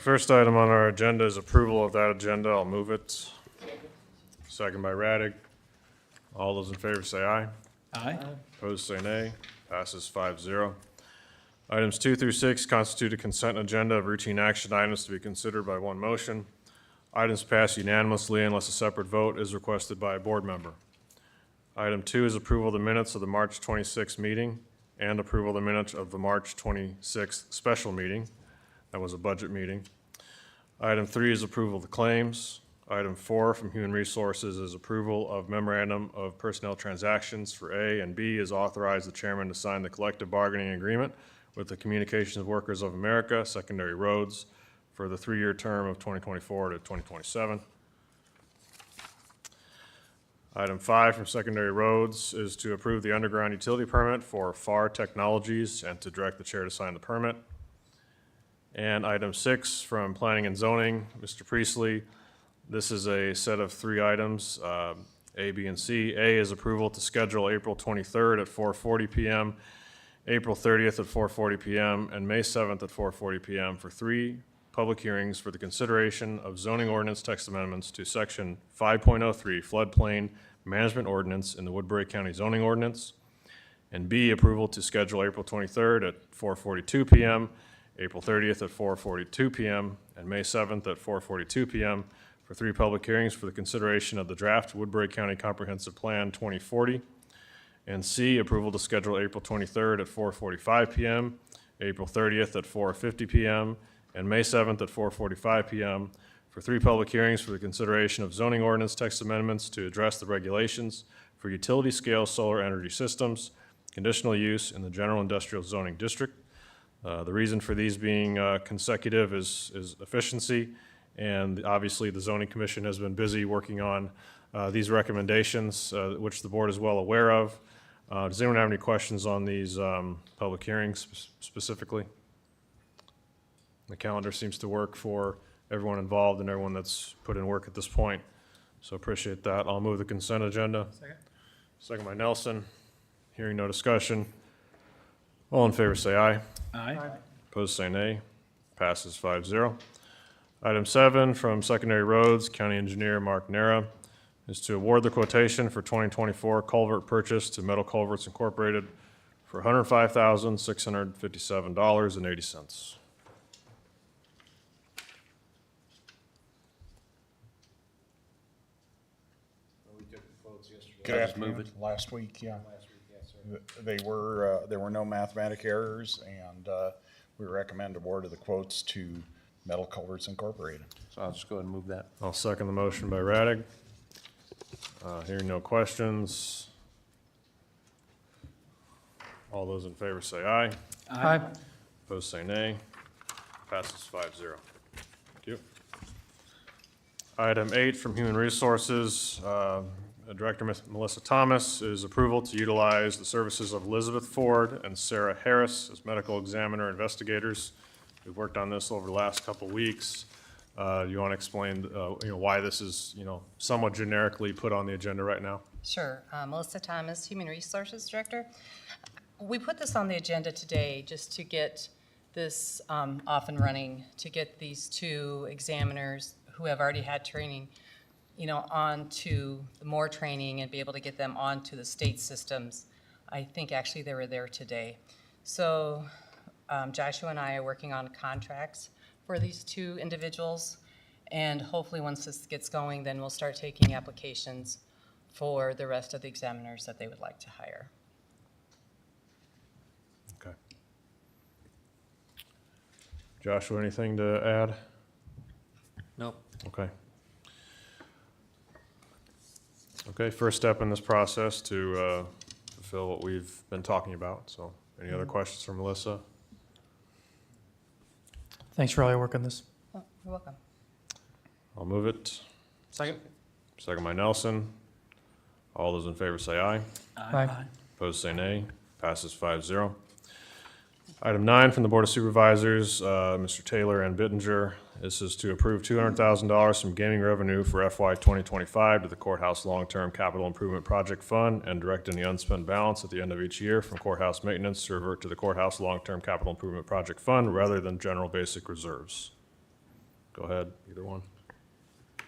First item on our agenda is approval of that agenda. I'll move it. Second by Raddick. All those in favor say aye. Aye. Opposed say nay. Passes 5-0. Items 2 through 6 constitute a consent agenda of routine action items to be considered by one motion. Items pass unanimously unless a separate vote is requested by a board member. Item 2 is approval of the minutes of the March 26th meeting and approval of the minutes of the March 26th special meeting. That was a budget meeting. Item 3 is approval of the claims. Item 4 from Human Resources is approval of memorandum of personnel transactions for A, and B is authorize the chairman to sign the collective bargaining agreement with the Communications Workers of America, Secondary Roads, for the 3-year term of 2024 to 2027. Item 5 from Secondary Roads is to approve the underground utility permit for FAR Technologies and to direct the chair to sign the permit. And item 6 from Planning and Zoning, Mr. Priestley. This is a set of 3 items, A, B, and C. A is approval to schedule April 23rd at 4:40 p.m., April 30th at 4:40 p.m., and May 7th at 4:40 p.m. for 3 public hearings for the consideration of zoning ordinance text amendments to Section 5.03 Floodplain Management Ordinance in the Woodbury County Zoning Ordinance. And B, approval to schedule April 23rd at 4:42 p.m., April 30th at 4:42 p.m., and May 7th at 4:42 p.m. for 3 public hearings for the consideration of the draft Woodbury County Comprehensive Plan 2040. And C, approval to schedule April 23rd at 4:45 p.m., April 30th at 4:50 p.m., and May 7th at 4:45 p.m. for 3 public hearings for the consideration of zoning ordinance text amendments to address the regulations for utility-scale solar energy systems, conditional use in the general industrial zoning district. The reason for these being consecutive is efficiency, and obviously the Zoning Commission has been busy working on these recommendations, which the board is well aware of. Does anyone have any questions on these public hearings specifically? The calendar seems to work for everyone involved and everyone that's put in work at this point, so appreciate that. I'll move the consent agenda. Second. Second by Nelson. Hearing no discussion. All in favor say aye. Aye. Opposed say nay. Passes 5-0. Item 7 from Secondary Roads, County Engineer Mark Nera, is to award the quotation for 2024 culvert purchase to Metal Culverts Incorporated for $105,657.80. Good afternoon. Last week, yeah. There were no mathematic errors, and we recommend award of the quotes to Metal Culverts Incorporated. So I'll just go ahead and move that. I'll second the motion by Raddick. Hearing no questions. All those in favor say aye. Aye. Opposed say nay. Passes 5-0. Thank you. Item 8 from Human Resources, Director Melissa Thomas, is approval to utilize the services of Elizabeth Ford and Sarah Harris as medical examiner investigators. We've worked on this over the last couple weeks. You want to explain, why this is, somewhat generically put on the agenda right now? Sure. Melissa Thomas, Human Resources Director. We put this on the agenda today just to get this off and running, to get these 2 examiners who have already had training, onto more training and be able to get them onto the state systems. I think actually they were there today. So Joshua and I are working on contracts for these 2 individuals, and hopefully once this gets going, then we'll start taking applications for the rest of the examiners that they would like to hire. Okay. Joshua, anything to add? Nope. Okay. Okay, first step in this process to fulfill what we've been talking about. So any other questions from Melissa? Thanks for all your work on this. Oh, you're welcome. I'll move it. Second. Second by Nelson. All those in favor say aye. Aye. Opposed say nay. Passes 5-0. Item 9 from the Board of Supervisors, Mr. Taylor and Bittinger. This is to approve $200,000 from gaming revenue for FY 2025 to the Courthouse Long-Term Capital Improvement Project Fund and direct any unspent balance at the end of each year from courthouse maintenance to revert to the Courthouse Long-Term Capital Improvement Project Fund rather than general basic reserves. Go ahead, either one.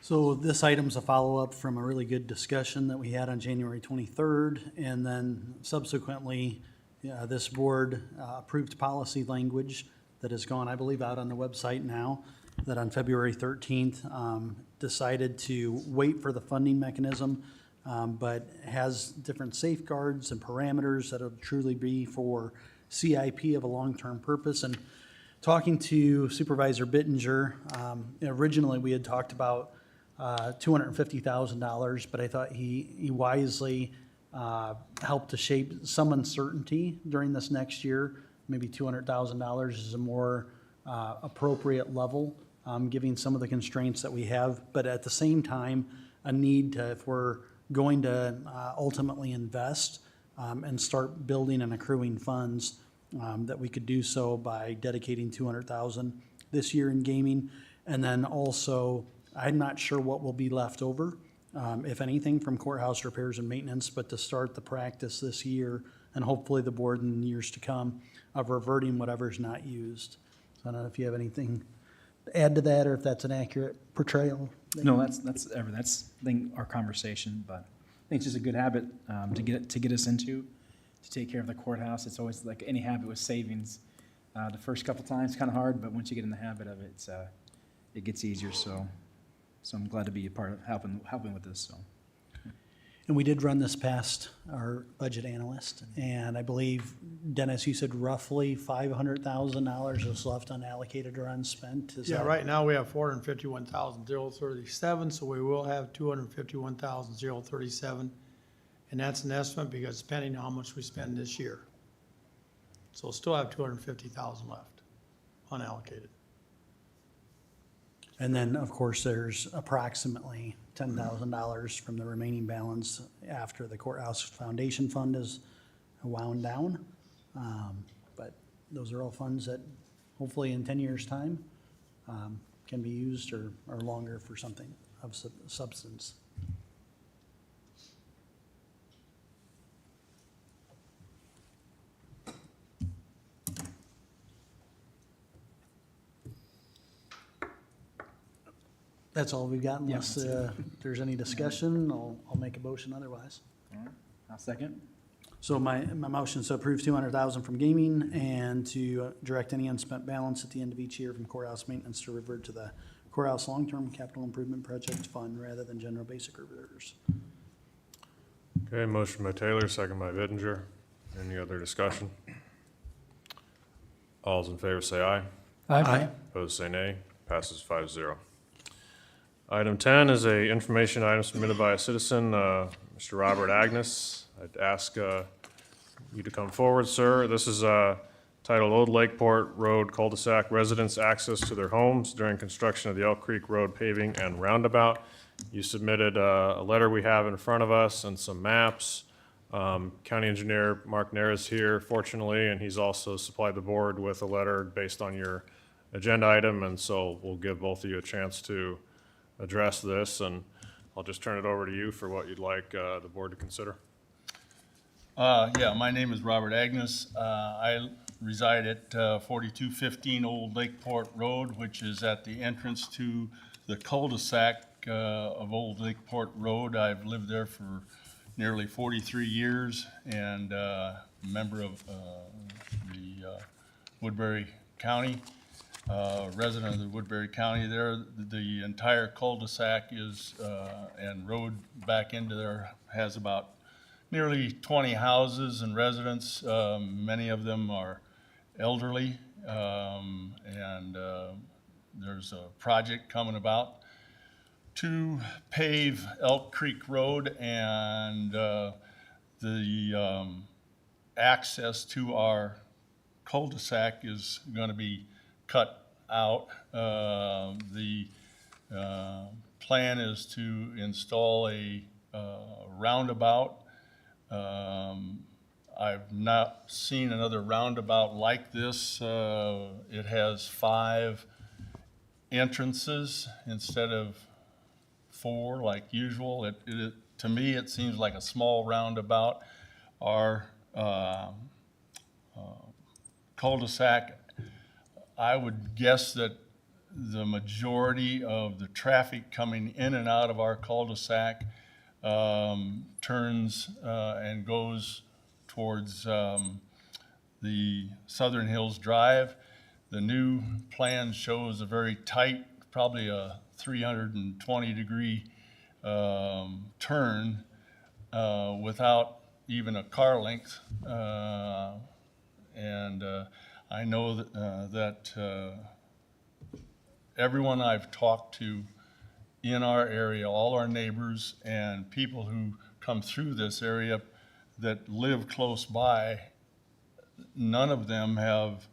So this item's a follow-up from a really good discussion that we had on January 23rd. And then subsequently, this board approved policy language that has gone, I believe, out on the website now, that on February 13th decided to wait for the funding mechanism, but has different safeguards and parameters that'll truly be for CIP of a long-term purpose. And talking to Supervisor Bittinger, originally we had talked about $250,000, but I thought he wisely helped to shape some uncertainty during this next year. Maybe $200,000 is a more appropriate level, given some of the constraints that we have. But at the same time, a need to, if we're going to ultimately invest and start building and accruing funds, that we could do so by dedicating $200,000 this year in gaming. And then also, I'm not sure what will be left over, if anything, from courthouse repairs and maintenance, but to start the practice this year, and hopefully the board in years to come, of reverting whatever's not used. So I don't know if you have anything to add to that, or if that's an accurate portrayal. No, that's I think our conversation, but I think it's just a good habit to get us into, to take care of the courthouse. It's always like any habit with savings. The first couple times kind of hard, but once you get in the habit of it, it gets easier. So I'm glad to be a part of helping with this. So. And we did run this past our budget analyst, and I believe, Dennis, you said roughly $500,000 is left unallocated or unspent. Is Yeah, that right now we have 451,037, so we will have 251,037. And that's an estimate because depending on how much we spend this year. So we'll still have 250,000 left unallocated. And then, of course, there's approximately $10,000 from the remaining balance after the courthouse foundation fund is wound down. But those are all funds that hopefully in 10 years' time can be used or longer for something of substance. That's all we've got unless there's any discussion. I'll make a motion otherwise. All right. I'll second. So my motion is to approve $200,000 from gaming and to direct any unspent balance at the end of each year from courthouse maintenance to revert to the courthouse long-term capital improvement project fund rather than general basic reserves. Okay, motion by Taylor, second by Bittinger. Any other discussion? All's in favor say aye. Aye. Opposed say nay. Passes 5-0. Item 10 is a information item submitted by a citizen, Mr. Robert Agnes. I'd ask you to come forward, sir. This is titled Old Lakeport Road Cul-de-sac Residents Access to Their Homes During Construction of the Elk Creek Road Paving and Roundabout. You submitted a letter we have in front of us and some maps. County Engineer Mark Nair is here, fortunately, and he's also supplied the board with a letter based on your agenda item, and so we'll give both of you a chance to address this, and I'll just turn it over to you for what you'd like the board to consider. Yeah, my name is Robert Agnes. I reside at 4215 Old Lakeport Road, which is at the entrance to the cul-de-sac of Old Lakeport Road. I've lived there for nearly 43 years and a member of the Woodbury County. Resident of the Woodbury County there. The entire cul-de-sac is, and road back into there has about nearly 20 houses and residents. Many of them are elderly, and there's a project coming about to pave Elk Creek Road, and the access to our cul-de-sac is going to be cut out. The plan is to install a roundabout. I've not seen another roundabout like this. It has 5 entrances instead of 4 like usual. To me, it seems like a small roundabout. Our cul-de-sac, I would guess that the majority of the traffic coming in and out of our cul-de-sac turns and goes towards the Southern Hills Drive. The new plan shows a very tight, probably a 320-degree turn without even a car length. And I know that everyone I've talked to in our area, all our neighbors and people who come through this area that live close by, none of them have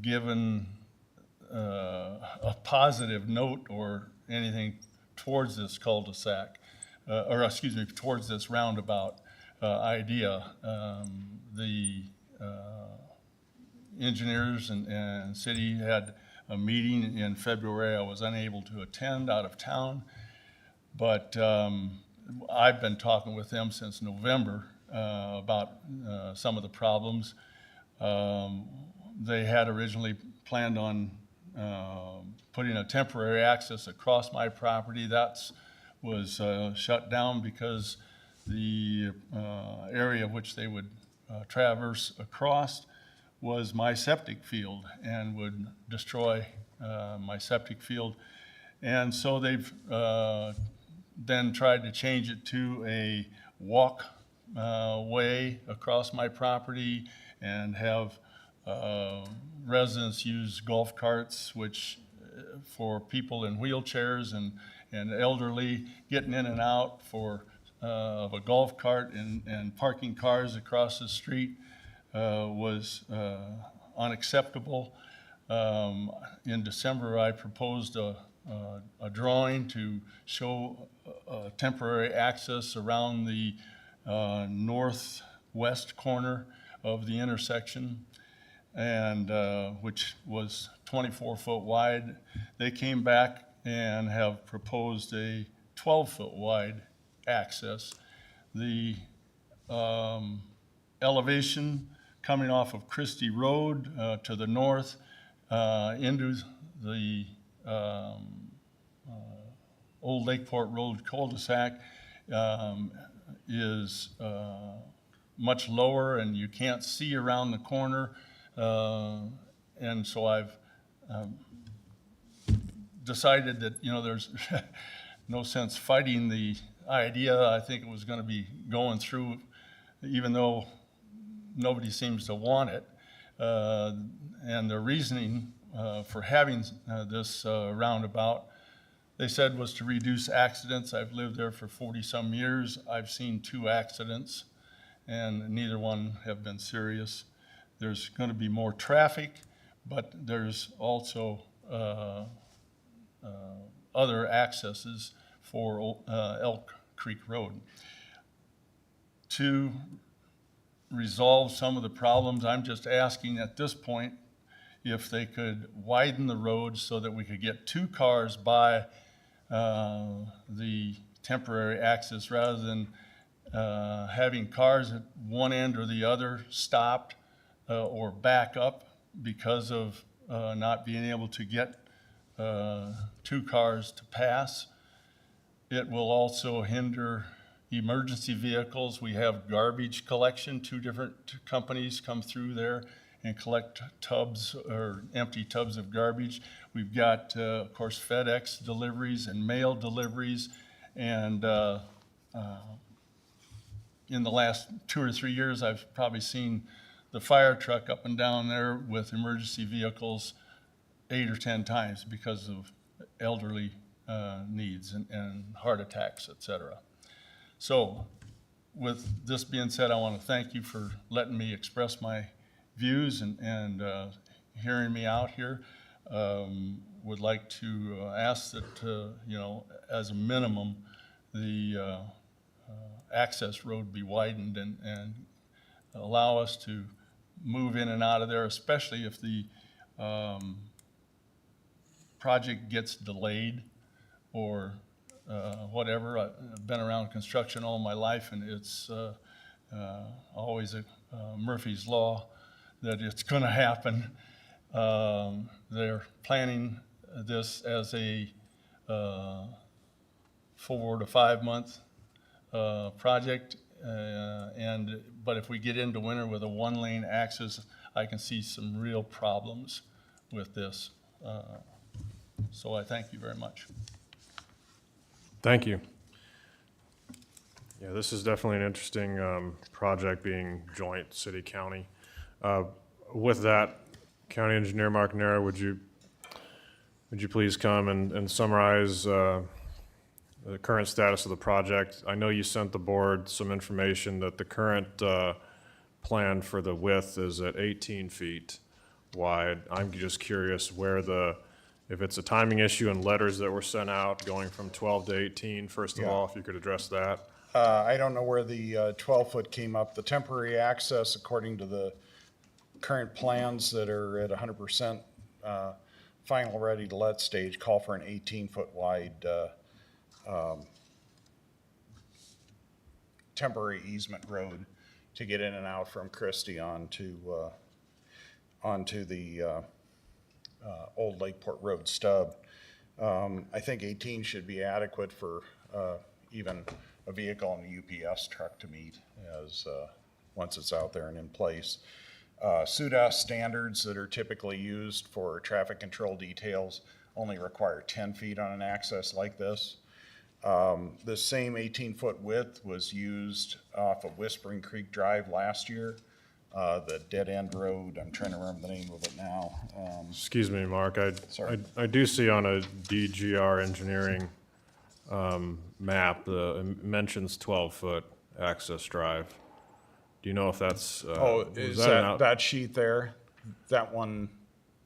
given a positive note or anything towards this cul-de-sac, towards this roundabout idea. The engineers and city had a meeting in February. I was unable to attend, out of town, but I've been talking with them since November about some of the problems. They had originally planned on putting a temporary access across my property. That was shut down because the area which they would traverse across was my septic field and would destroy my septic field. And so they've then tried to change it to a walk way across my property and have residents use golf carts, which for people in wheelchairs and elderly getting in and out of a golf cart and parking cars across the street was unacceptable. In December, I proposed a drawing to show temporary access around the northwest corner of the intersection, and which was 24-foot wide. They came back and have proposed a 12-foot wide access. The elevation coming off of Christie Road to the north into the Old Lakeport Road cul-de-sac is much lower, and you can't see around the corner. And so I've decided that, there's no sense fighting the idea. I think it was going to be going through, even though nobody seems to want it. And the reasoning for having this roundabout, they said, was to reduce accidents. I've lived there for 40-some years. I've seen 2 accidents, and neither one have been serious. There's going to be more traffic, but there's also other accesses for Elk Creek Road. To resolve some of the problems, I'm just asking at this point if they could widen the road so that we could get 2 cars by the temporary access rather than having cars at one end or the other stopped or back up because of not being able to get 2 cars to pass. It will also hinder emergency vehicles. We have garbage collection. 2 different companies come through there and collect tubs or empty tubs of garbage. We've got, of course, FedEx deliveries and mail deliveries. And in the last 2 or 3 years, I've probably seen the fire truck up and down there with emergency vehicles 8 or 10 times because of elderly needs and heart attacks, et cetera. So with this being said, I want to thank you for letting me express my views and hearing me out here. Would like to ask that, as a minimum, the access road be widened and allow us to move in and out of there, especially if the project gets delayed or whatever. I've been around construction all my life, and it's always a Murphy's Law that it's going to happen. They're planning this as a 4 to 5 month project. But if we get into winter with a 1-lane axis, I can see some real problems with this. So I thank you very much. Thank you. Yeah, this is definitely an interesting project being joint city-county. With that, County Engineer Mark Nera, would you please come and summarize the current status of the project? I know you sent the board some information that the current plan for the width is at 18 feet wide. I'm just curious if it's a timing issue and letters that were sent out going from 12 to 18, first of Yeah. all, if you could address that. I don't know where the 12-foot came up. The temporary access, according to the current plans that are at 100% final ready to let stage, call for an 18-foot wide temporary easement road to get in and out from Christie onto the old Lakeport Road stub. I think 18 should be adequate for even a vehicle and a UPS truck to meet as once it's out there and in place. SUDAS standards that are typically used for traffic control details only require 10 feet on an access like this. The same 18-foot width was used off of Whispering Creek Drive last year. The dead-end road, I'm trying to remember the name of it now. Excuse me, Mark, Sorry. I do see on a DGR engineering map, it mentions 12-foot access drive. Do you know if that's? Oh, was is that an that, out- that sheet there? That one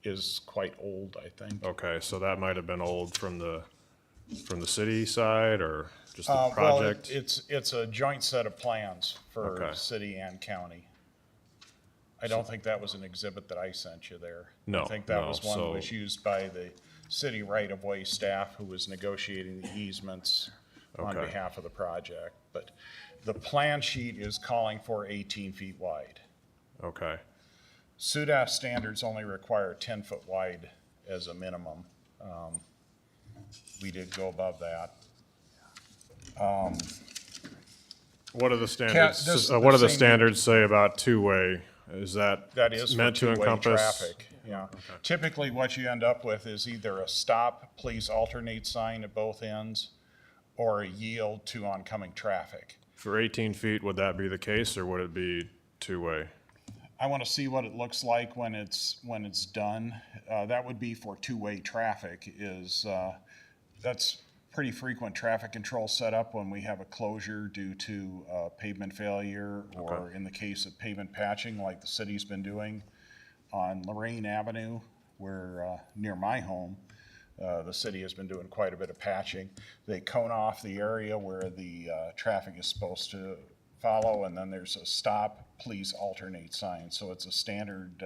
is quite old, I think. Okay, so that might have been old from the city side or just the Well, project? it's a joint set of plans for Okay. city and county. I don't think that was an exhibit that I sent you there. No, I think that no, was one that so- was used by the city right-of-way staff who was negotiating the easements on Okay. behalf of the project. But the plan sheet is calling for 18 feet wide. Okay, SUDAS standards only require 10-foot wide as a minimum. We did go above that. what are the standards, this- what do the same- standards say about two-way? Is that That is for meant to two-way encompass? traffic, yeah. Typically, what you end up with is either a stop, please alternate sign at both ends, or a yield to oncoming traffic. For 18 feet, would that be the case, or would it be two-way? I want to see what it looks like when it's done. That would be for two-way traffic that's pretty frequent traffic control setup when we have a closure due to pavement failure or in the case of pavement patching like the city's been doing on Lorraine Avenue where near my home, the city has been doing quite a bit of patching. They cone off the area where the traffic is supposed to follow, and then there's a stop, please alternate sign. So it's a standard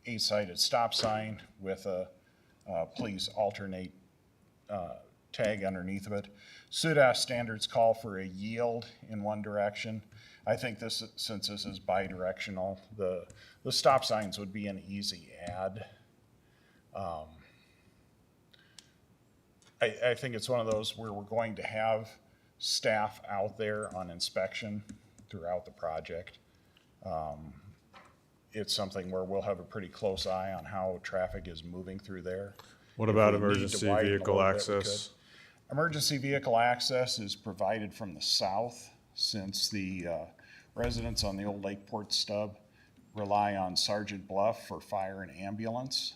8-sided stop sign with a please alternate tag underneath of it. SUDAS standards call for a yield in one direction. I think since this is bi-directional, the stop signs would be an easy add. I think it's one of those where we're going to have staff out there on inspection throughout the project. It's something where we'll have a pretty close eye on how traffic is moving through there. What If about we need to emergency widen a vehicle little bit, we access? could. Emergency vehicle access is provided from the south since the residents on the old Lakeport stub rely on Sergeant Bluff for fire and ambulance.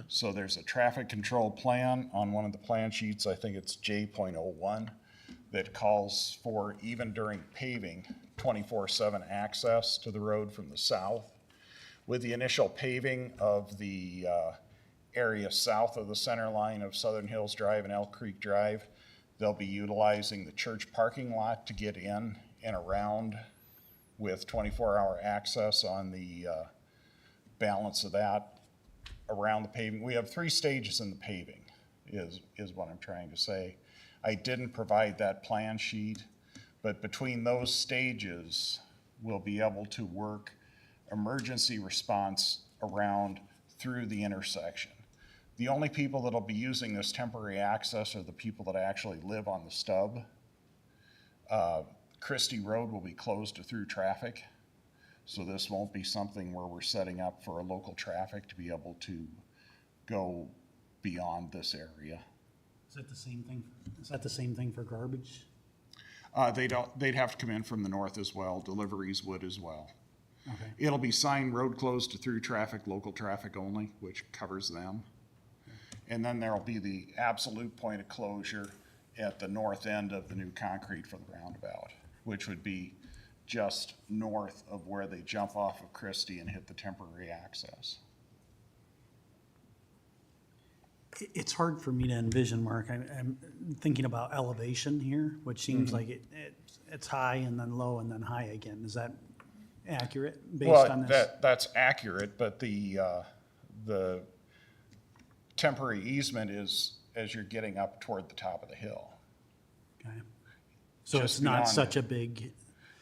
So there's a traffic control plan on one of the plan sheets, I think it's J.01, that calls for, even during paving, 24/7 access to the road from the south. With the initial paving of the area south of the center line of Southern Hills Drive and Elk Creek Drive, they'll be utilizing the church parking lot to get in and around with 24-hour access on the balance of that around the paving. We have 3 stages in the paving is what I'm trying to say. I didn't provide that plan sheet, but between those stages, we'll be able to work emergency response around through the intersection. The only people that'll be using this temporary access are the people that actually live on the stub. Christie Road will be closed to through traffic, so this won't be something where we're setting up for a local traffic to be able to go beyond this area. Is that the same thing? Is that the same thing for garbage? They'd have to come in from the north as well, deliveries would as well. Okay. It'll be signed road closed to through traffic, local traffic only, which covers them. And then there'll be the absolute point of closure at the north end of the new concrete for the roundabout, which would be just north of where they jump off of Christie and hit the temporary access. It's hard for me to envision, Mark. I'm thinking about elevation here, which seems like it's high and then low and then high again. Is that accurate based on this? That's accurate, but the temporary easement is as you're getting up toward the top of the hill. Okay. So Just it's not beyond such it. a big,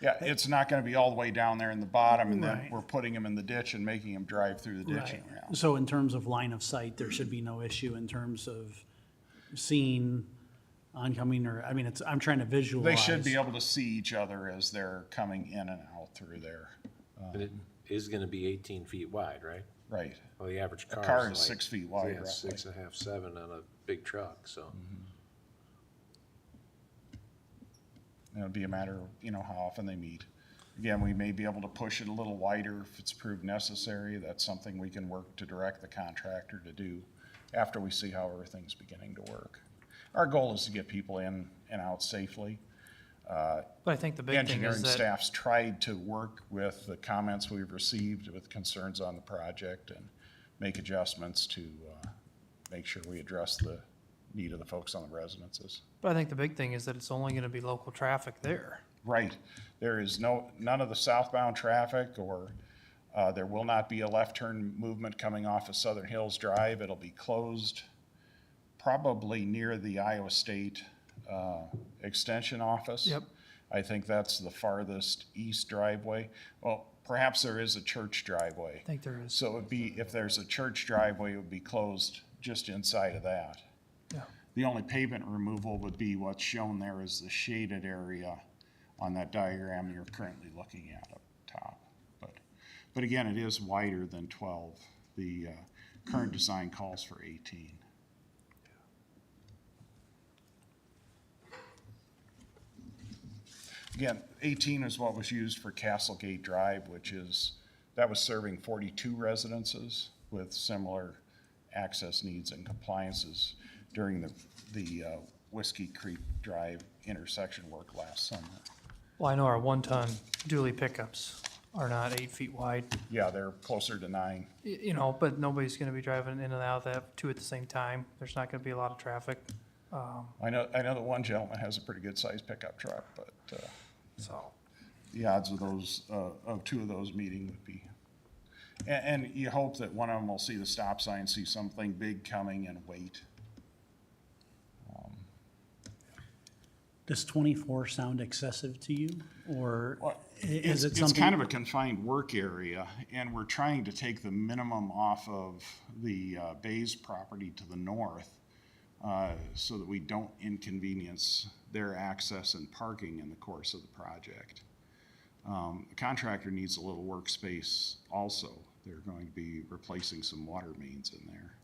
Yeah, it's not gonna be all the way down there in the bottom, and then Right. we're putting them in the ditch and making them drive through the ditch right. and around. So in terms of line of sight, there should be no issue in terms of seeing oncoming or, I mean, I'm trying to visualize. They should be able to see each other as they're coming in and out through there. But it is gonna be 18 feet wide, right? Right. Well, the average A car car is is like. 6 feet wide, Yeah, roughly. 6.5, 7 on a big truck, so. It would be a matter of, how often they meet. Again, we may be able to push it a little wider if it's proved necessary. That's something we can work to direct the contractor to do after we see how everything's beginning to work. Our goal is to get people in and out safely. But I think the big thing Engineering is that, staff's tried to work with the comments we've received with concerns on the project and make adjustments to make sure we address the need of the folks on the residences. but I think the big thing is that it's only gonna be local traffic there. Right. There is none of the southbound traffic, or there will not be a left turn movement coming off of Southern Hills Drive. It'll be closed probably near the Iowa State Extension Office. Yep. I think that's the farthest east driveway. Well, perhaps there is a church driveway. I think there is. So it would be, if there's a church driveway, it would be closed just inside of that. Yeah. The only pavement removal would be what's shown there as the shaded area on that diagram you're currently looking at up top. But again, it is wider than 12. The current design calls for 18. Again, 18 is what was used for Castlegate Drive, that was serving 42 residences with similar access needs and compliances during the Whiskey Creek Drive intersection work last summer. Well, I know our one-ton dually pickups are not 8 feet wide, Yeah, they're closer to 9. but nobody's gonna be driving in and out of that two at the same time. There's not gonna be a lot of traffic, I know that one gentleman has a pretty good sized pickup truck, but so. the odds of those, of two of those meeting would be. And you hope that one of them will see the stop sign, see something big coming and wait. Does 24 sound excessive to you, or Well, is it It's something? kind of a confined work area, and we're trying to take the minimum off of the Bays property to the north so that we don't inconvenience their access and parking in the course of the project. The contractor needs a little workspace also. They're going to be replacing some water mains in there.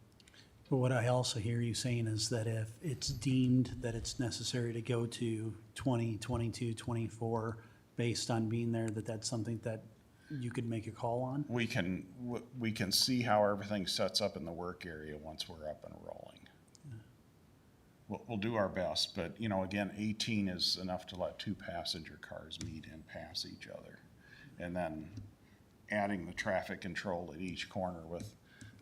But what I also hear you saying is that if it's deemed that it's necessary to go to 20, 22, 24, based on being there, that's something that you could make a call on? We can see how everything sets up in the work area once we're up and rolling. We'll do our best, but again, 18 is enough to let 2 passenger cars meet and pass each other. And then adding the traffic control at each corner with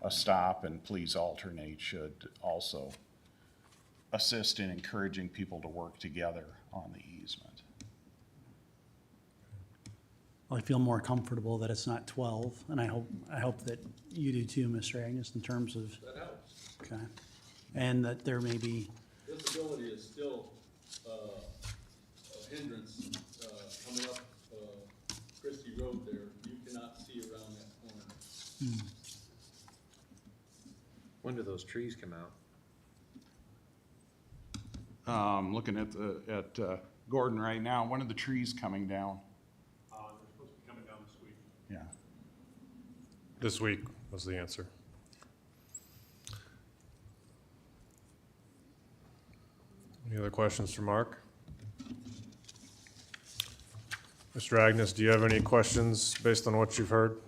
a stop and please alternate should also assist in encouraging people to work together on the easement. Well, I feel more comfortable that it's not 12, and I hope that you do too, Mr. Agnes, in terms of. That helps. Okay. And that there may be, Visibility is still a hindrance coming up Christie Road there. You cannot see around that corner. When do those trees come out? Looking at Gordon right now, one of the trees coming down. They're supposed to be coming down this week. Yeah. This week was the answer. Any other questions for Mark? Mr. Agnes, do you have any questions based on what you've heard?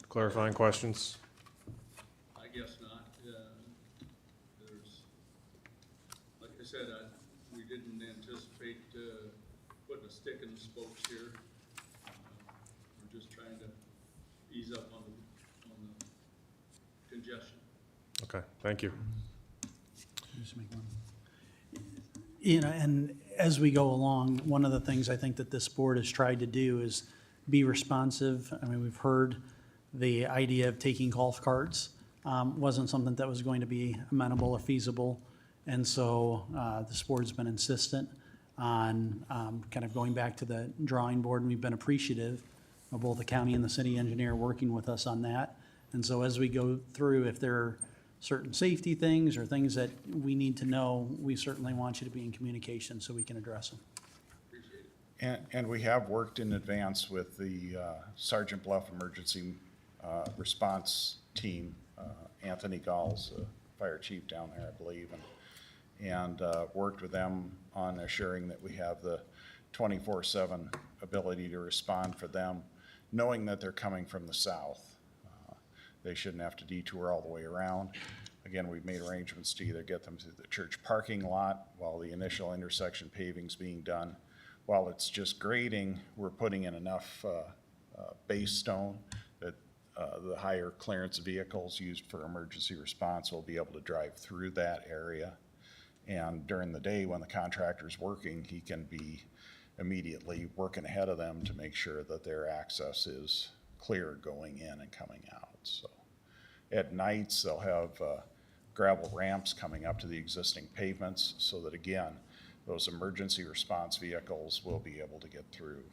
Clarifying questions? I guess not. There's, like I said, we didn't anticipate putting a stick in the spokes here. We're just trying to ease up on the congestion. Okay, thank you. Just make one. You know, and as we go along, one of the things I think that this board has tried to do is be responsive. I mean, we've heard the idea of taking golf carts wasn't something that was going to be amenable or feasible. And so this board's been insistent on kind of going back to the drawing board, and we've been appreciative of both the county and the city engineer working with us on that. And so as we go through, if there are certain safety things or things that we need to know, we certainly want you to be in communication so we can address them. And we have worked in advance with the Sergeant Bluff Emergency Response Team, Anthony Gall's fire chief down there, I believe, and worked with them on assuring that we have the 24/7 ability to respond for them, knowing that they're coming from the south. They shouldn't have to detour all the way around. Again, we've made arrangements to either get them to the church parking lot while the initial intersection paving's being done. While it's just grading, we're putting in enough base stone that the higher clearance vehicles used for emergency response will be able to drive through that area. And during the day, when the contractor's working, he can be immediately working ahead of them to make sure that their access is clear going in and coming out. So at nights, they'll have gravel ramps coming up to the existing pavements so that, again, those emergency response vehicles will be able to get through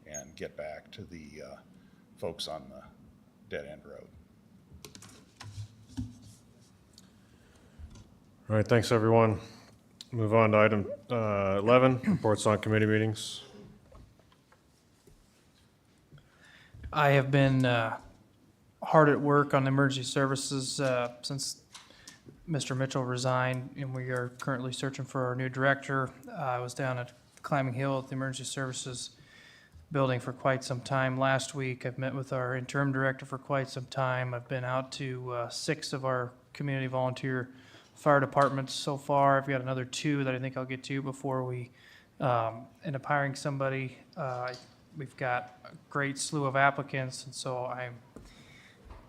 and get back to the folks on the dead-end road. All right, thanks, everyone. Move on to item 11, reports on committee meetings. I have been hard at work on emergency services since Mr. Mitchell resigned, and we are currently searching for our new director. I was down at Climbing Hill at the Emergency Services building for quite some time last week. I've met with our interim director for quite some time. I've been out to 6 of our community volunteer fire departments so far. I've got another 2 that I think I'll get to before we end up hiring somebody. We've got a great slew of applicants, and so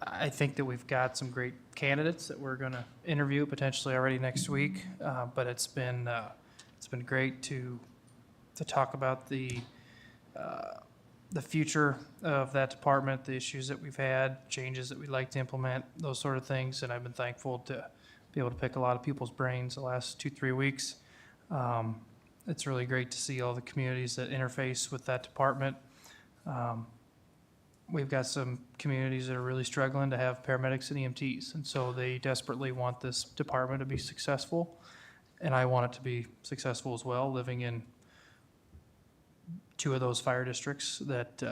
I think that we've got some great candidates that we're going to interview potentially already next week. But it's been great to talk about the future of that department, the issues that we've had, changes that we'd like to implement, those sort of things. And I've been thankful to be able to pick a lot of people's brains the last 2-3 weeks. It's really great to see all the communities that interface with that department. We've got some communities that are really struggling to have paramedics and EMTs, and so they desperately want this department to be successful, and I want it to be successful as well, living in 2 of those fire districts that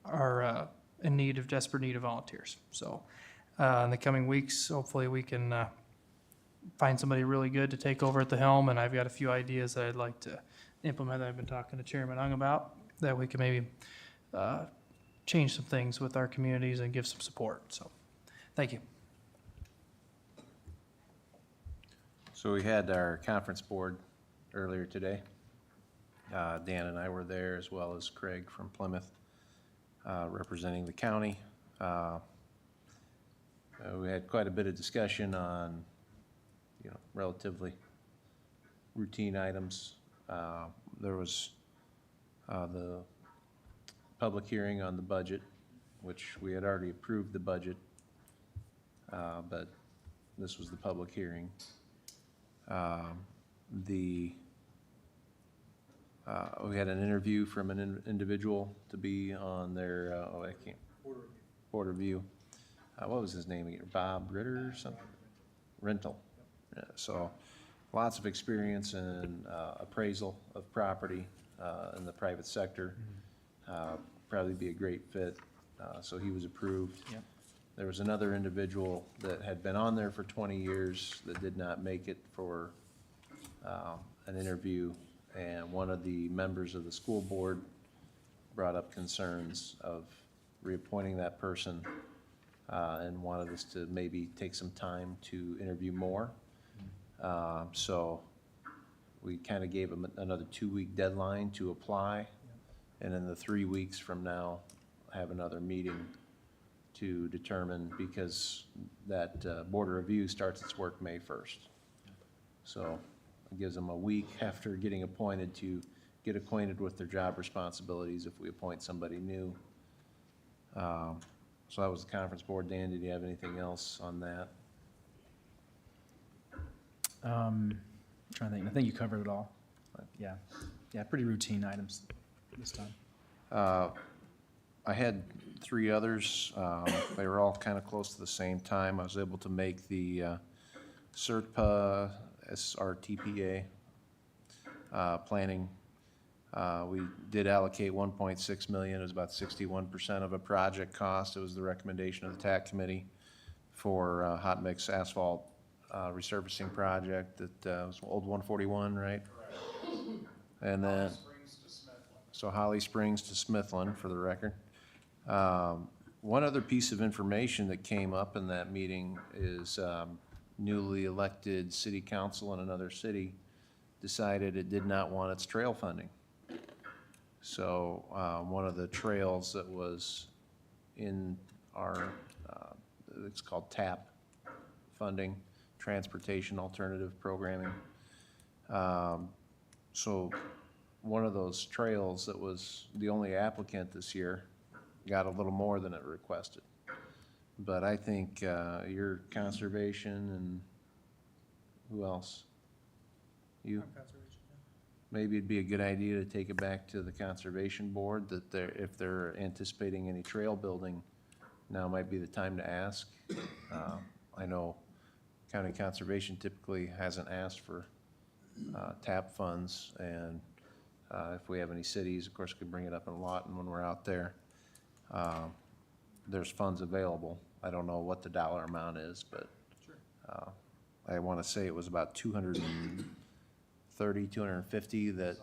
are in desperate need of volunteers. So in the coming weeks, hopefully we can find somebody really good to take over at the helm, and I've got a few ideas that I'd like to implement that I've been talking to Chairman Ung about, that we can maybe change some things with our communities and give some support. So, thank you. So we had our conference board earlier today. Dan and I were there, as well as Craig from Plymouth, representing the county. We had quite a bit of discussion on, relatively routine items. There was the public hearing on the budget, which we had already approved the budget, but this was the public hearing. We had an interview from an individual to be on their, board review. What was his name again? Bob Ritter or something? rental. So lots of experience in appraisal of property in the private sector. Probably be a great fit, so he was approved. Yep. There was another individual that had been on there for 20 years that did not make it for an interview, and one of the members of the school board brought up concerns of reappointing that person and wanted us to maybe take some time to interview more. So we kind of gave him another 2-week deadline to apply, and in the 3 weeks from now, have another meeting to determine, because that board of review starts its work May 1st. So it gives them a week after getting appointed to get acquainted with their job responsibilities if we appoint somebody new. So that was the conference board. Dan, did you have anything else on that? Trying to think, I think you covered it all. But yeah, pretty routine items this time. I had 3 others. They were all kind of close to the same time. I was able to make the SRTPA, SRTPA planning. We did allocate 1.6 million. It was about 61% of a project cost. It was the recommendation of the TAC committee for hot mix asphalt resurfacing project that was old 141, right? And then, so Holly Springs to Smithland, for the record. One other piece of information that came up in that meeting is newly elected city council in another city decided it did not want its trail funding. So one of the trails that was in our, it's called TAP funding, Transportation Alternative Programming. So one of those trails that was the only applicant this year got a little more than it requested. But I think your conservation and who else? You? Maybe it'd be a good idea to take it back to the conservation board that if they're anticipating any trail building, now might be the time to ask. I know county conservation typically hasn't asked for TAP funds, and if we have any cities, of course, we could bring it up in a lot, and when we're out there, there's funds available. I don't know what the dollar amount is, but I want to say it was about 230, 250 that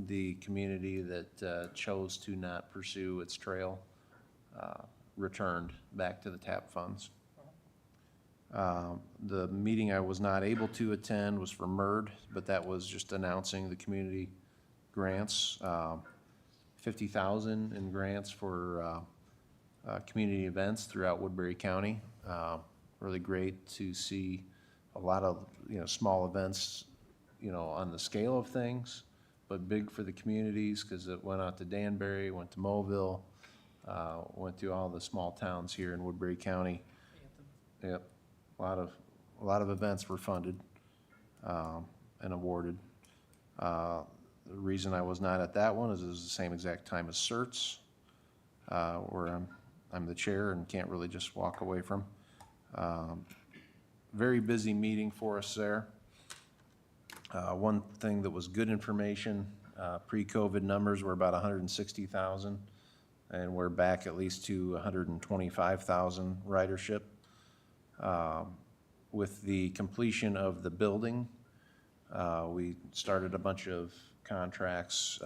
the community that chose to not pursue its trail returned back to the TAP funds. The meeting I was not able to attend was for MERD, but that was just announcing the community grants. 50,000 in grants for community events throughout Woodbury County. Really great to see a lot of small events on the scale of things, but big for the communities because it went out to Danbury, went to Mobile, went to all the small towns here in Woodbury County. Yep, a lot of events were funded and awarded. The reason I was not at that one is it was the same exact time as CERTS, where I'm the chair and can't really just walk away from. Very busy meeting for us there. One thing that was good information, pre-COVID numbers were about 160,000, and we're back at least to 125,000 ridership. With the completion of the building, we started a bunch of contracts.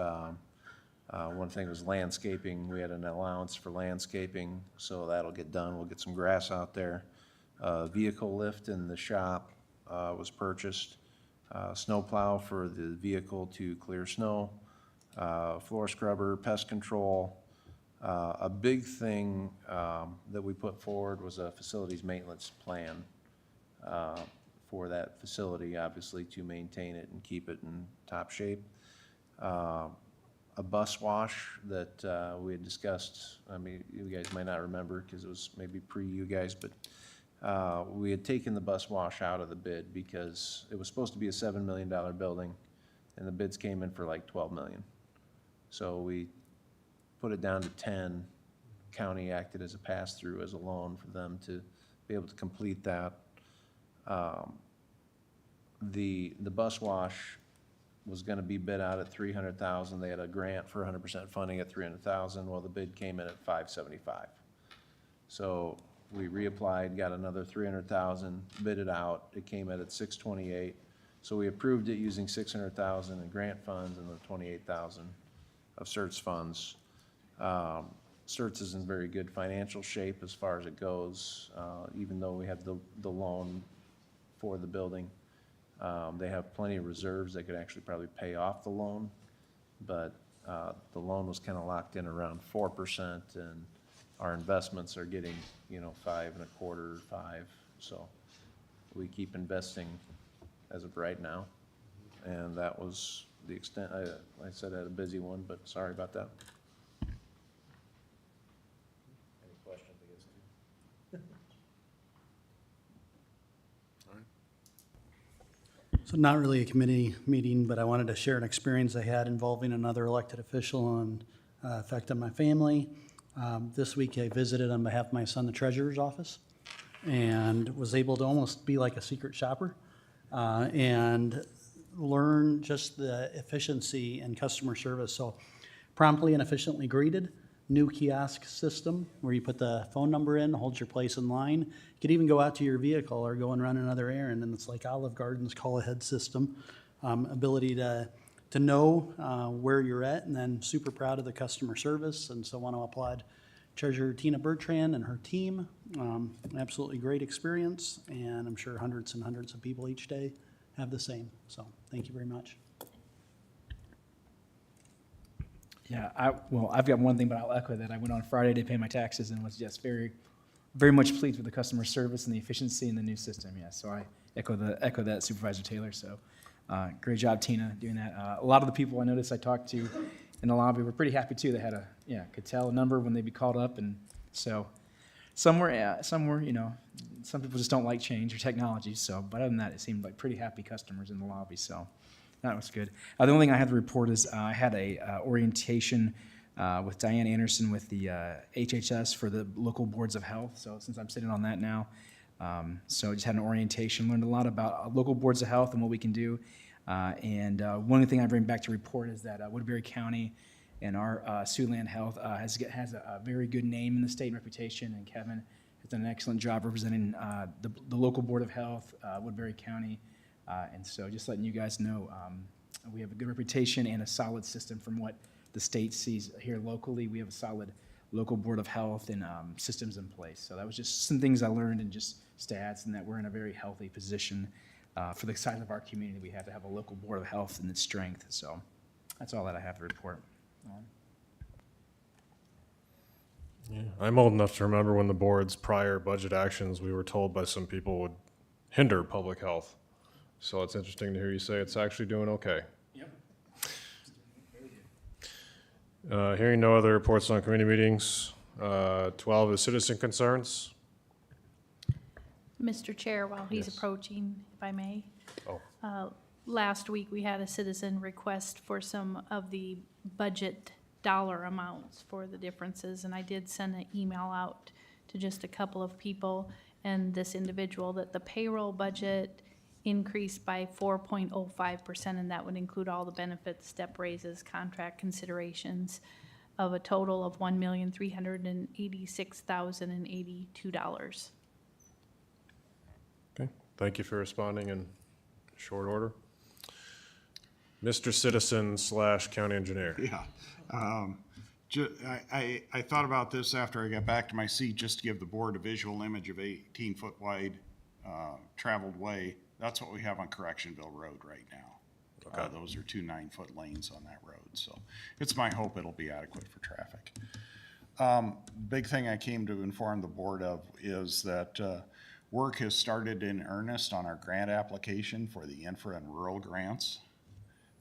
One thing was landscaping. We had an allowance for landscaping, so that'll get done. We'll get some grass out there. Vehicle lift in the shop was purchased. Snow plow for the vehicle to clear snow. Floor scrubber, pest control. A big thing that we put forward was a facilities maintenance plan for that facility, obviously, to maintain it and keep it in top shape. A bus wash that we had discussed, I mean, you guys might not remember because it was maybe pre you guys, but we had taken the bus wash out of the bid because it was supposed to be a $7 million building and the bids came in for like 12 million. So we put it down to 10. County acted as a pass-through, as a loan for them to be able to complete that. The bus wash was gonna be bid out at 300,000. They had a grant for 100% funding at 300,000. Well, the bid came in at 575. So we reapplied, got another 300,000, bid it out. It came in at 628. So we approved it using 600,000 in grant funds and the 28,000 of CERTS funds. CERTS is in very good financial shape as far as it goes, even though we have the loan for the building. They have plenty of reserves. They could actually probably pay off the loan, but the loan was kind of locked in around 4%, and our investments are getting, 5.25, 5. So we keep investing as of right now, and that was the extent. I said I had a busy one, but sorry about that. Any questions, I guess? So not really a committee meeting, but I wanted to share an experience I had involving another elected official and affecting my family. This week I visited on behalf of my son, the treasurer's office, and was able to almost be like a secret shopper and learn just the efficiency and customer service. So promptly and efficiently greeted, new kiosk system where you put the phone number in, holds your place in line. You could even go out to your vehicle or go and run another errand, and it's like Olive Garden's call ahead system. Ability to know where you're at, and then super proud of the customer service, and so want to applaud Treasurer Tina Bertrand and her team. Absolutely great experience, and I'm sure hundreds and hundreds of people each day have the same. So thank you very much. Yeah, I've got one thing, but I'll echo that. I went on Friday to pay my taxes and was just very, very much pleased with the customer service and the efficiency in the new system. Yeah, so I echo that, Supervisor Taylor. So great job, Tina, doing that. A lot of the people I noticed I talked to in the lobby were pretty happy too. They had could tell a number when they'd be called up, and so some were, some people just don't like change or technology. So, but other than that, it seemed like pretty happy customers in the lobby. So. That was good. The only thing I have to report is I had a orientation with Diane Anderson with the HHS for the local boards of health. So since I'm sitting on that now, so I just had an orientation, learned a lot about local boards of health and what we can do. And one thing I bring back to report is that Woodbury County and our Siouxland Health has a very good name in the state and reputation. And Kevin has done an excellent job representing the local board of health, Woodbury County. And so just letting you guys know, we have a good reputation and a solid system from what the state sees here locally. We have a solid local board of health and systems in place. So that was just some things I learned and just stats, and that we're in a very healthy position for the size of our community. We have to have a local board of health and its strength. So that's all that I have to report. Yeah, I'm old enough to remember when the board's prior budget actions, we were told by some people, would hinder public health. So it's interesting to hear you say it's actually doing okay. Yep. Hearing no other reports on committee meetings. 12 is citizen concerns. Mr. Chair, while he's Yes. approaching, if I may. Oh. Last week, we had a citizen request for some of the budget dollar amounts for the differences, and I did send an email out to just a couple of people and this individual that the payroll budget increased by 4.05%, and that would include all the benefits, step raises, contract considerations of a total of $1,386,082. Okay, thank you for responding in short order. Mr. Citizen / County Engineer. Yeah. I thought about this after I got back to my seat, just to give the board a visual image of 18-foot wide traveled way. That's what we have on Correctionville Road right now. Okay. Those are 2 9-foot lanes on that road, so it's my hope it'll be adequate for traffic. Big thing I came to inform the board of is that work has started in earnest on our grant application for the infra and rural grants.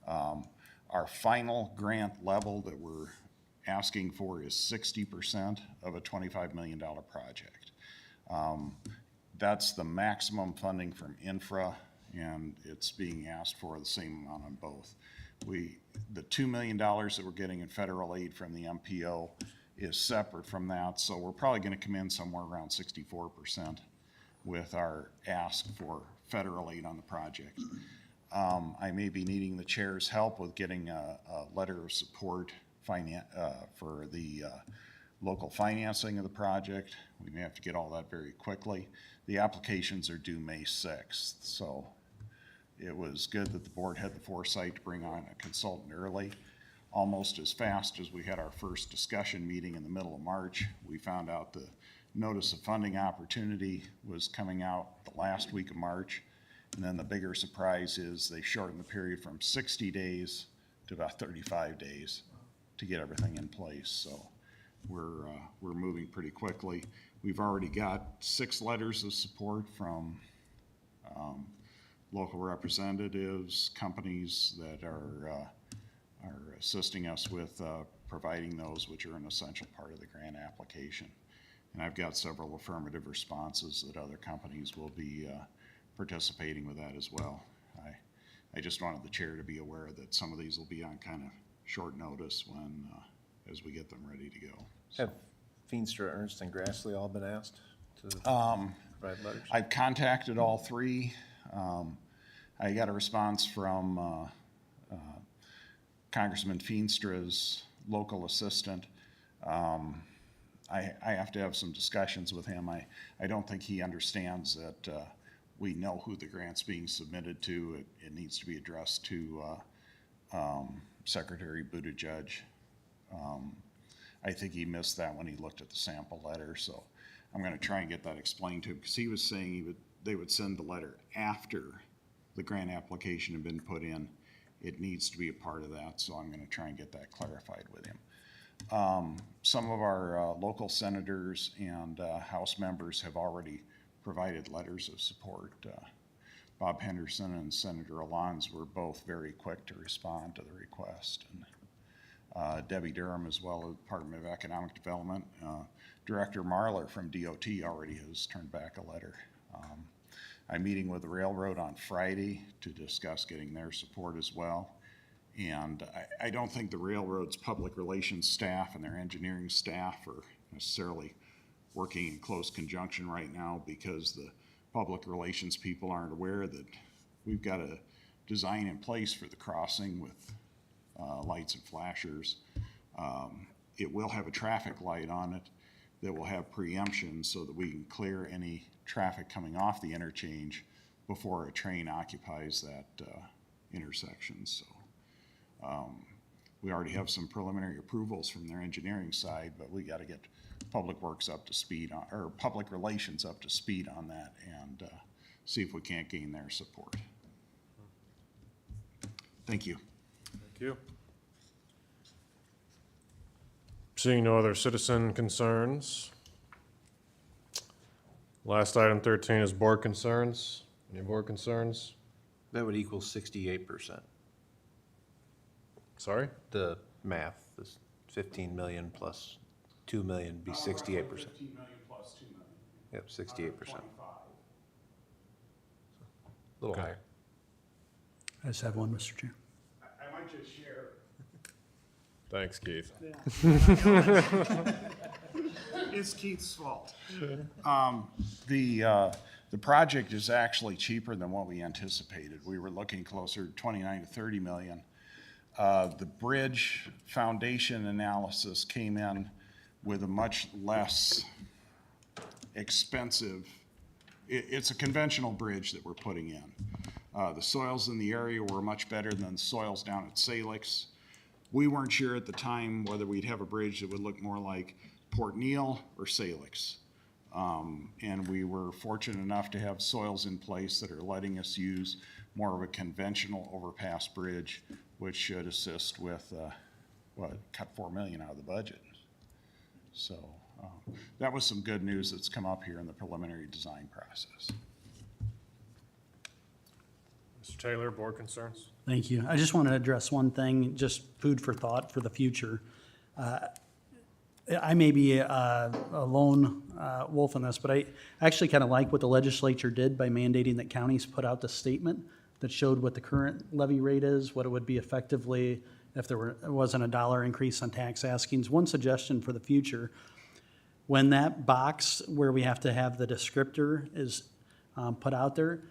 Our final grant level that we're asking for is 60% of a $25 million project. That's the maximum funding from infra, and it's being asked for the same amount on both. The $2 million that we're getting in federal aid from the MPO is separate from that, so we're probably gonna come in somewhere around 64%. with our ask for federal aid on the project. I may be needing the chair's help with getting a letter of support for the local financing of the project. We may have to get all that very quickly. The applications are due May 6th, so it was good that the board had the foresight to bring on a consultant early. Almost as fast as we had our first discussion meeting in the middle of March, we found out the notice of funding opportunity was coming out the last week of March. And then the bigger surprise is they shortened the period from 60 days to about 35 days to get everything in place. So we're moving pretty quickly. We've already got 6 letters of support from local representatives, companies that are assisting us with providing those, which are an essential part of the grant application. And I've got several affirmative responses that other companies will be participating with that as well. I just wanted the chair to be aware that some of these will be on kind of short notice when, as we get them ready to go. Have Feenstra, Ernst, and Grassley all been asked to provide letters? I've contacted all 3. I got a response from Congressman Feenstra's local assistant. I have to have some discussions with him. I don't think he understands that we know who the grant's being submitted to. It needs to be addressed to Secretary Buttigieg. I think he missed that when he looked at the sample letter, so I'm gonna try and get that explained to him, because he was saying they would send the letter after the grant application had been put in. It needs to be a part of that, so I'm gonna try and get that clarified with him. Some of our local senators and House members have already provided letters of support. Bob Henderson and Senator Alonz were both very quick to respond to the request. And Debbie Durham, as well as Department of Economic Development. Director Marler from DOT already has turned back a letter. I'm meeting with the railroad on Friday to discuss getting their support as well. And I don't think the railroad's public relations staff and their engineering staff are necessarily working in close conjunction right now, because the public relations people aren't aware that we've got a design in place for the crossing with lights and flashers. It will have a traffic light on it that will have preemption so that we can clear any traffic coming off the interchange before a train occupies that intersection. So we already have some preliminary approvals from their engineering side, but we got to get public works up to speed on, or public relations up to speed on that, and see if we can't gain their support. Thank you. Thank you. Seeing no other citizen concerns. Last item 13 is board concerns. Any board concerns? That would equal 68%. Sorry? The math, this 15 million plus 2 million be 68%. 15 million plus 2 million. Yep, 68%. A little Okay. higher. I just have one, Mr. Chair. I might just share. Thanks, Keith. It's Keith's fault. The project is actually cheaper than what we anticipated. We were looking closer to 29 to 30 million. The bridge foundation analysis came in with a much less expensive, it's a conventional bridge that we're putting in. The soils in the area were much better than the soils down at Salix. We weren't sure at the time whether we'd have a bridge that would look more like Port Neal or Salix. And we were fortunate enough to have soils in place that are letting us use more of a conventional overpass bridge, which should assist with, cut 4 million out of the budget. So that was some good news that's come up here in the preliminary design process. Mr. Taylor, board concerns? Thank you. I just want to address one thing, just food for thought for the future. I may be a lone wolf in this, but I actually kind of like what the legislature did by mandating that counties put out the statement that showed what the current levy rate is, what it would be effectively if there wasn't a dollar increase on tax askings. One suggestion for the future, when that box where we have to have the descriptor is put out there.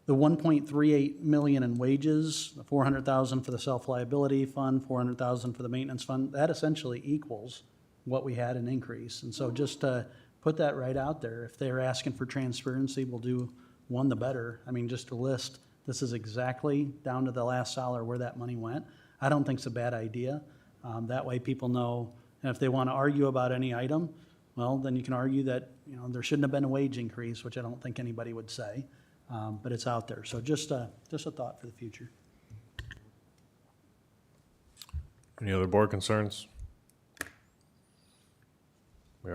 The 1.38 million in wages, the 400,000 for the self-liability fund, 400,000 for the maintenance fund, that essentially equals what we had in increase. And so just to put that right out there, if they're asking for transparency, we'll do one the better. I mean, just to list, this is exactly down to the last dollar where that money went. I don't think it's a bad idea. That way people know, and if they want to argue about any item, well, then you can argue that, you know, there shouldn't have been a wage increase, which I don't think anybody would say, but it's out there. So just a thought for the future. Any other board concerns?